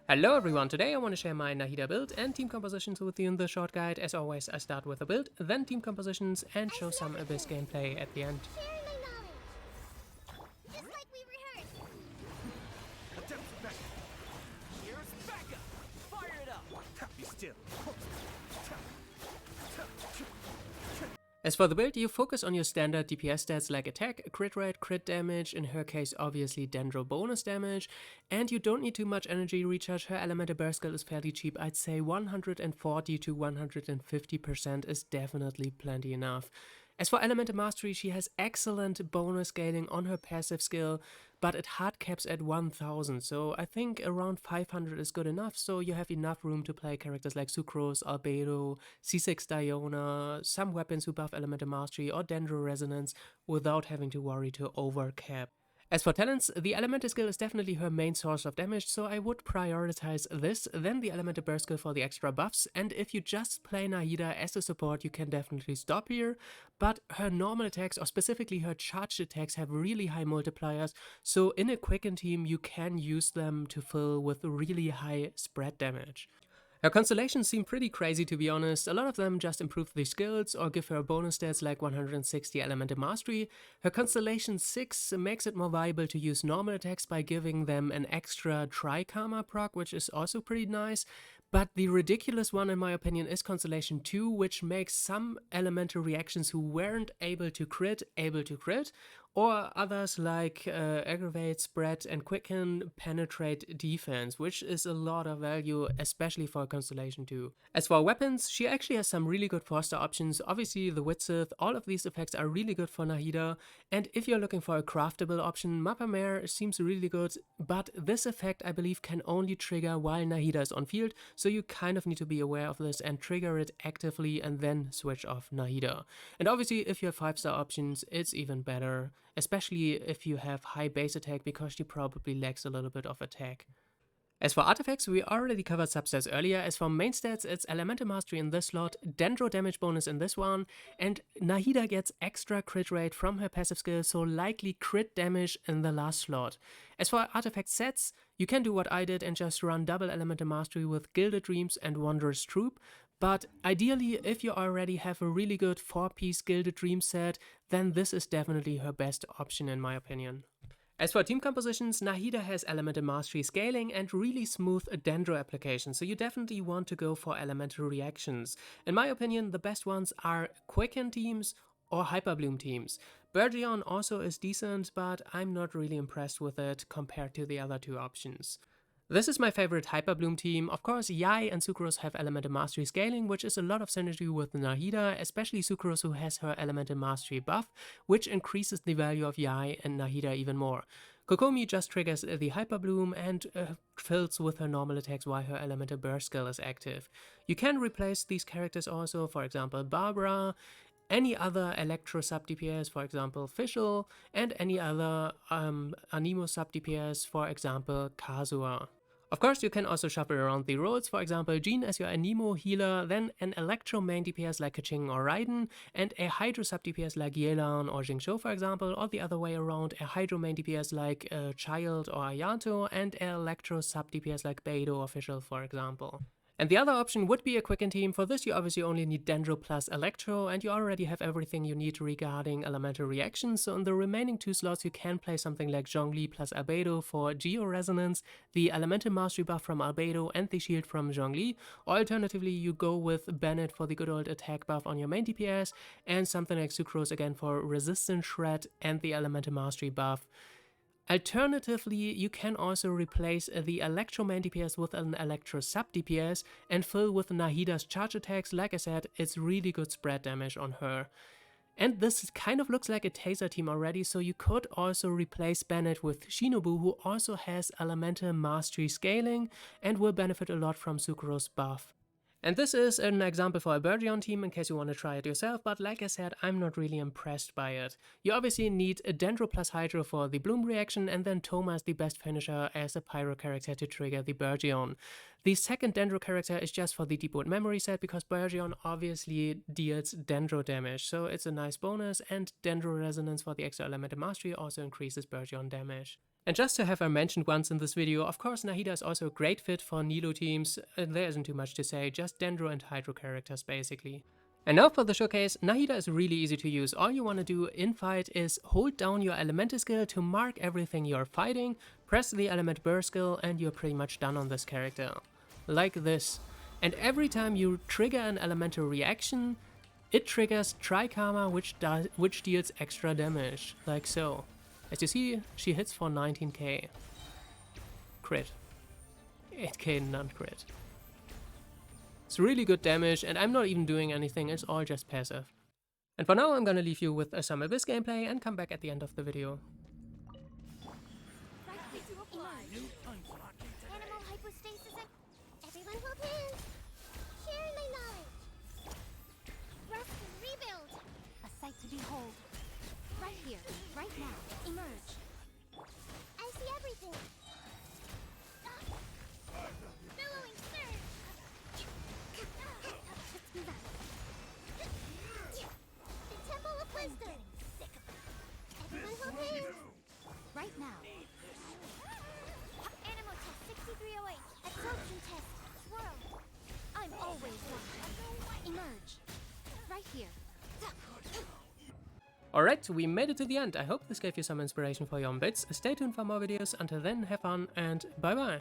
Hello everyone, today I want to share my Nahida build and team compositions with you in the short guide. As always, I start with a build, then team compositions, and show some Abyss gameplay at the end. Sharing my knowledge, just like we rehearsed. Attempt back. Here's backup. Fire it up. Be still. As for the build, you focus on your standard DPS stats like attack, crit rate, crit damage, in her case obviously Dendro bonus damage, and you don't need too much energy recharge. Her elemental burst skill is fairly cheap. I'd say 140 to 150% is definitely plenty enough. As for elemental mastery, she has excellent bonus scaling on her passive skill, but it hard caps at 1000, so I think around 500 is good enough, so you have enough room to play characters like Sucrose, Albedo, C6 Diona, some weapons who buff elemental mastery or Dendro resonance without having to worry to overcap. As for talents, the elemental skill is definitely her main source of damage, so I would prioritize this, then the elemental burst skill for the extra buffs, and if you just play Nahida as a support you can definitely stop here, but her normal attacks, or specifically her charged attacks, have really high multipliers, so in a quicken team you can use them to fill with really high spread damage. Her constellations seem pretty crazy, to be honest. A lot of them just improve the skills or give her bonus stats like 160 elemental mastery. Her constellation 6 makes it more viable to use normal attacks by giving them an extra tri-karma proc, which is also pretty nice. But the ridiculous one in my opinion is constellation 2, which makes some elemental reactions who weren't able to crit, or others like aggravate, spread, and quicken penetrate defense, which is a lot of value, especially for Constellation 2. As for weapons, she actually has some really good foster options. Obviously the Widsith, all of these effects are really good for Nahida, and if you're looking for a craftable option, Mappa Mare seems really good, but this effect I believe can only trigger while Nahida is on field, so you kind of need to be aware of this and trigger it actively and then switch off Nahida. And obviously if you have 5-star options, it's even better, especially if you have high base attack, because she probably lacks a little bit of attack. As for artifacts, we already covered substats earlier. As for main stats, it's elemental mastery in this slot, Dendro damage bonus in this one, and Nahida gets extra crit rate from her passive skill, so likely crit damage in the last slot. As for artifact sets, you can do what I did and just run double elemental mastery with Gilded Dreams and Wondrous Troop, but ideally if you already have a really good 4-piece Gilded Dream set, then this is definitely her best option in my opinion. As for team compositions, Nahida has elemental mastery scaling and really smooth Dendro application, so you definitely want to go for elemental reactions. In my opinion, the best ones are Quicken teams or Hyperbloom teams. Burgeon also is decent, but I'm not really impressed with it compared to the other two options. This is my favorite Hyperbloom team. Of course, Yai and Sucrose have elemental mastery scaling, which is a lot of synergy with Nahida, especially Sucrose, who has her elemental mastery buff, which increases the value of Yai and Nahida even more. Kokomi just triggers the Hyperbloom and fills with her normal attacks while her elemental burst skill is active. You can replace these characters also, for example Barbara, any other Electro sub DPS, for example Fischl, and any other Anemo sub DPS, for example Kazuha. Of course, you can also shuffle around the roles, for example Jean as your Anemo healer, then an Electro main DPS like Kaching or Raiden, and a Hydro sub DPS like Yelan or Jingzhou, for example, or the other way around, a Hydro main DPS like Child or Ayato, and an Electro sub DPS like Beidou or Fischl, for example. And the other option would be a Quicken team. For this you obviously only need Dendro plus Electro, and you already have everything you need regarding elemental reactions, so in the remaining 2 slots you can play something like Zhongli plus Albedo for Geo Resonance, the elemental mastery buff from Albedo and the shield from Zhongli, or alternatively you go with Bennett for the good old attack buff on your main DPS, and something like Sucrose again for Resistance Shred and the elemental mastery buff. Alternatively, you can also replace the Electro main DPS with an Electro sub DPS and fill with Nahida's charge attacks. Like I said, it's really good spread damage on her. And this kind of looks like a Taser team already, so you could also replace Bennett with Shinobu, who also has elemental mastery scaling and will benefit a lot from Sucro's buff. And this is an example for a Burgeon team in case you want to try it yourself, but like I said, I'm not really impressed by it. You obviously need a Dendro plus Hydro for the Bloom reaction, and then Thoma is the best finisher as a Pyro character to trigger the Burgeon. The second Dendro character is just for the Deepwood memory set, because Burgeon obviously deals Dendro damage, so it's a nice bonus, and Dendro resonance for the extra elemental mastery also increases Burgeon damage. And just to have her mentioned once in this video, of course Nahida is also a great fit for Nilo teams, there isn't too much to say, just Dendro and Hydro characters basically. And now for the showcase, Nahida is really easy to use. All you want to do in fight is hold down your elemental skill to mark everything you're fighting, press the element burst skill, and you're pretty much done on this character. Like this. And every time you trigger an elemental reaction, it triggers Tri-Karma, which deals extra damage, like so. As you see, she hits for 19k. Crit. 8k non-crit. It's really good damage, and I'm not even doing anything, it's all just passive. And for now I'm gonna leave you with some Abyss gameplay and come back at the end of the video. Animal hypostasis and everyone hold hands. Sharing my knowledge. Rest and rebuild. A sight to behold. Right here, right now. Emerge. I see everything. Billowing surge. Let's move out. The Temple of Wisdom. Everyone hold hands. Right now. Animal test 6308. Absorption test. Swirl. I'm always one. Emerge. Right here. Alright, we made it to the end. I hope this gave you some inspiration for your own bits. Stay tuned for more videos. Until then, have fun and bye bye.